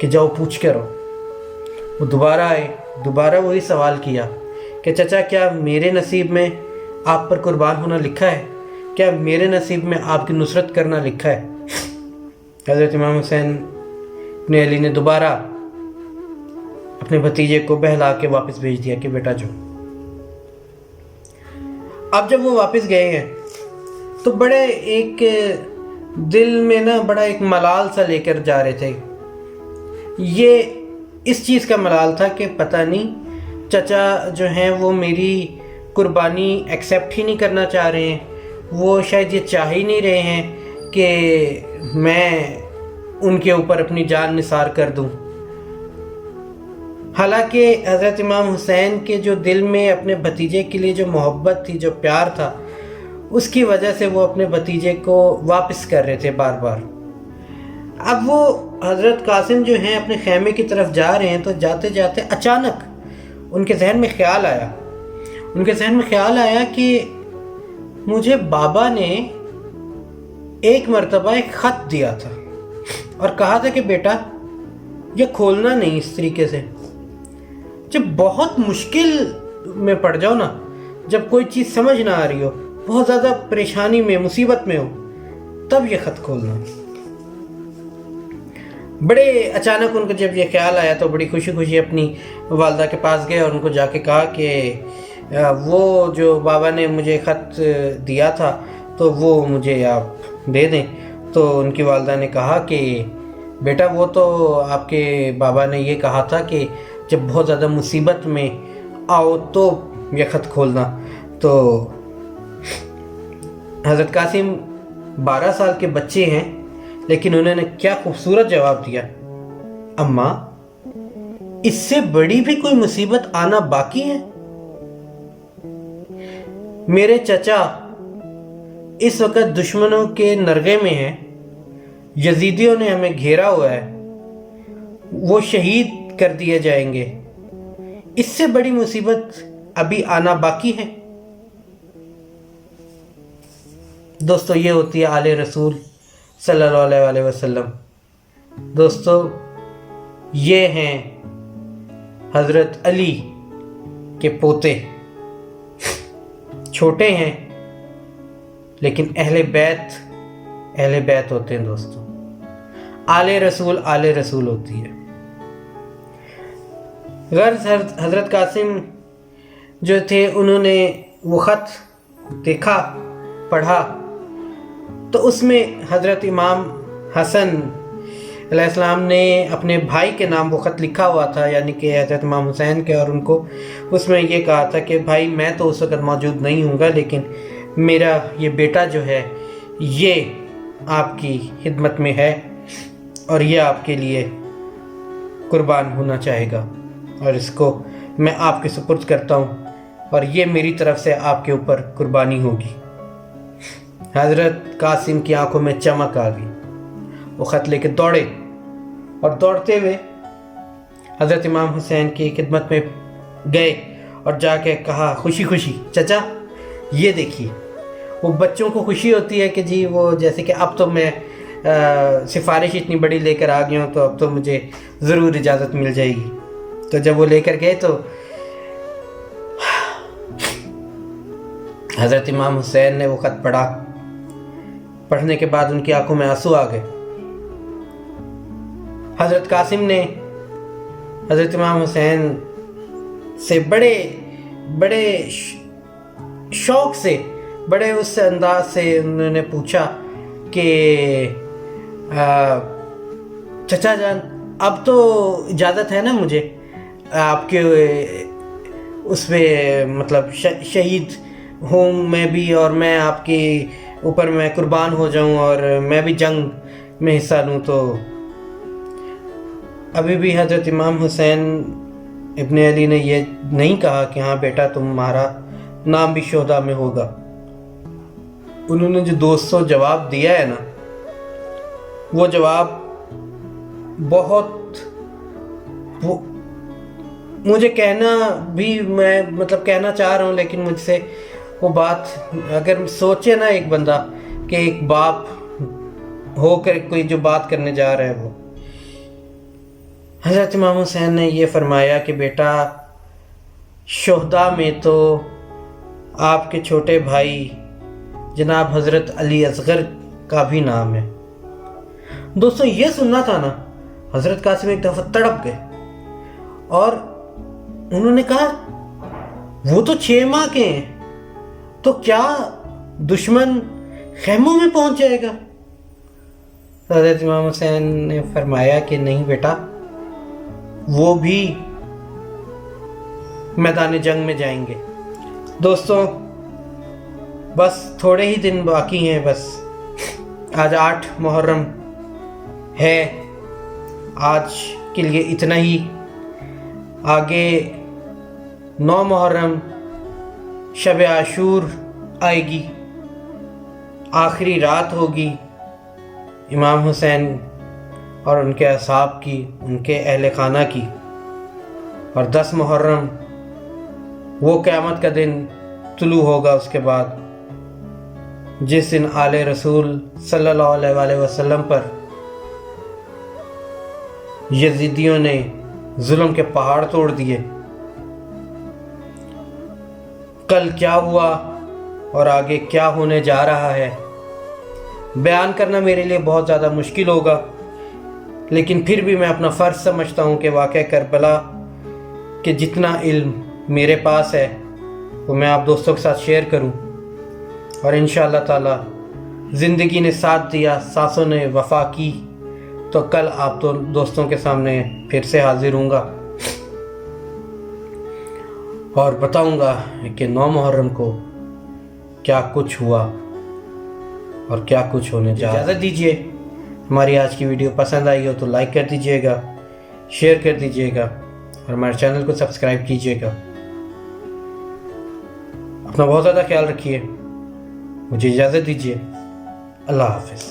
کہ جاؤ پوچھ کے رہو۔ وہ دوبارہ آئے، دوبارہ وہی سوال کیا کہ چچا کیا میرے نصیب میں آپ پر قربان ہونا لکھا ہے؟ کیا میرے نصیب میں آپ کی نصرت کرنا لکھا ہے؟ حضرت امام حسین ابن علی نے دوبارہ اپنے بھتیجے کو بہلا کے واپس بھیج دیا کہ بیٹا جو۔ اب جب وہ واپس گئے ہیں تو بڑے ایک دل میں نا بڑا ایک ملال سا لے کر جا رہے تھے۔ یہ اس چیز کا ملال تھا کہ پتہ نہیں چچا جو ہیں وہ میری قربانی ایکسیپٹ ہی نہیں کرنا چاہ رہے ہیں، وہ شاید یہ چاہ ہی نہیں رہے ہیں کہ میں ان کے اوپر اپنی جان نثار کر دوں۔ حالانکہ حضرت امام حسین کے جو دل میں اپنے بھتیجے کے لیے جو محبت تھی، جو پیار تھا، اس کی وجہ سے وہ اپنے بھتیجے کو واپس کر رہے تھے بار بار۔ اب وہ حضرت قاسم جو ہیں اپنے خیمے کی طرف جا رہے ہیں تو جاتے جاتے اچانک ان کے ذہن میں خیال آیا کہ مجھے بابا نے ایک مرتبہ ایک خط دیا تھا اور کہا تھا کہ بیٹا یہ کھولنا نہیں اس طریقے سے، جب بہت مشکل میں پڑ جاؤ نا، جب کوئی چیز سمجھ نہ آ رہی ہو، بہت زیادہ پریشانی میں مصیبت میں ہو، تب یہ خط کھولنا۔ بڑے اچانک ان کو جب یہ خیال آیا تو بڑی خوشی خوشی اپنی والدہ کے پاس گئے اور ان کو جا کے کہا کہ وہ جو بابا نے مجھے خط دیا تھا تو وہ مجھے آپ دے دیں۔ تو ان کی والدہ نے کہا کہ بیٹا وہ تو آپ کے بابا نے یہ کہا تھا کہ جب بہت زیادہ مصیبت میں آؤ تو یہ خط کھولنا۔ تو حضرت قاسم 12 سال کے بچے ہیں، لیکن انہوں نے کیا خوبصورت جواب دیا، اماں اس سے بڑی بھی کوئی مصیبت آنا باقی ہے؟ میرے چچا اس وقت دشمنوں کے نرغے میں ہیں، یزیدیوں نے ہمیں گھیرا ہوا ہے، وہ شہید کر دیے جائیں گے، اس سے بڑی مصیبت ابھی آنا باقی ہے؟ دوستو یہ ہوتی ہے آل رسول صلی اللہ علیہ وسلم۔ دوستو یہ ہیں حضرت علی کے پوتے، چھوٹے ہیں لیکن اہل بیت ہوتے ہیں دوستو، آل رسول ہوتی ہے۔ غرض حضرت قاسم جو تھے انہوں نے وہ خط دیکھا، پڑھا، تو اس میں حضرت امام حسن علیہ السلام نے اپنے بھائی کے نام وہ خط لکھا ہوا تھا، یعنی کہ حضرت امام حسین کے، اور ان کو اس میں یہ کہا تھا کہ بھائی میں تو اس وقت موجود نہیں ہوں گا، لیکن میرا یہ بیٹا جو ہے یہ آپ کی خدمت میں ہے اور یہ آپ کے لیے قربان ہونا چاہے گا، اور اس کو میں آپ کے سپرد کرتا ہوں اور یہ میری طرف سے آپ کے اوپر قربانی ہوگی۔ حضرت قاسم کی آنکھوں میں چمک آ گئی، وہ خط لے کے دوڑے اور دوڑتے ہوئے حضرت امام حسین کی خدمت میں گئے اور جا کے کہا خوشی خوشی، چچا یہ دیکھیے۔ وہ بچوں کو خوشی ہوتی ہے کہ جی وہ جیسے کہ اب تو میں سفارش اتنی بڑی لے کر آ گیا ہوں تو اب تو مجھے ضرور اجازت مل جائے گی۔ تو جب وہ لے کر گئے تو حضرت امام حسین نے وہ خط پڑھا، پڑھنے کے بعد ان کی آنکھوں میں آنسو آ گئے۔ حضرت قاسم نے حضرت امام حسین سے بڑے شوق سے، بڑے اس انداز سے انہوں نے پوچھا کہ چچا جان اب تو اجازت ہے نا مجھے آپ کے اس پہ مطلب شہید ہوں میں بھی، اور میں آپ کے اوپر میں قربان ہو جاؤں اور میں بھی جنگ میں حصہ لوں؟ تو ابھی بھی حضرت امام حسین ابن علی نے یہ نہیں کہا کہ ہاں بیٹا تمہارا نام بھی شہداء میں ہوگا۔ انہوں نے جو 200 جواب دیا ہے نا، وہ جواب بہت مجھے کہنا بھی، میں مطلب کہنا چاہ رہا ہوں لیکن مجھ سے وہ بات، اگر سوچے نا ایک بندہ کہ ایک باپ ہو کر کوئی جو بات کرنے جا رہا ہے، حضرت امام حسین نے یہ فرمایا کہ بیٹا شہداء میں تو آپ کے چھوٹے بھائی جناب حضرت علی اصغر کا بھی نام ہے۔ دوستوں یہ سننا تھا نا، حضرت قاسم ایک دفعہ تڑپ گئے اور انہوں نے کہا وہ تو 6 ماہ کے ہیں، تو کیا دشمن خیموں میں پہنچ جائے گا؟ حضرت امام حسین نے فرمایا کہ نہیں بیٹا، وہ بھی میدان جنگ میں جائیں گے۔ دوستوں بس تھوڑے ہی دن باقی ہیں، بس آج 8 محرم ہے، آج کے لیے اتنا ہی۔ آگے 9 محرم شب عاشور آئے گی، آخری رات ہوگی امام حسین اور ان کے اصحاب کی، ان کے اہل خانہ کی، اور 10 محرم وہ قیامت کا دن طلوع ہوگا اس کے بعد، جس دن آل رسول صلی اللہ علیہ وآلہ وسلم پر یزیدیوں نے ظلم کے پہاڑ توڑ دیے۔ کل کیا ہوا اور آگے کیا ہونے جا رہا ہے بیان کرنا میرے لیے بہت زیادہ مشکل ہوگا، لیکن پھر بھی میں اپنا فرض سمجھتا ہوں کہ واقعہ کربلا کہ جتنا علم میرے پاس ہے وہ میں آپ دوستوں کے ساتھ شیئر کروں، اور انشاءاللہ تعالی زندگی نے ساتھ دیا، سانسوں نے وفا کی، تو کل آپ دوستوں کے سامنے پھر سے حاضر ہوں گا اور بتاؤں گا کہ 9 محرم کو کیا کچھ ہوا اور کیا کچھ ہونے جا رہا ہے۔ اجازت دیجیے، ہماری آج کی ویڈیو پسند آئی ہو تو لائک کر دیجیے گا، شیئر کر دیجیے گا، اور ہمارے چینل کو سبسکرائب کیجیے گا۔ اپنا بہت زیادہ خیال رکھیے، مجھے اجازت دیجیے، اللہ حافظ۔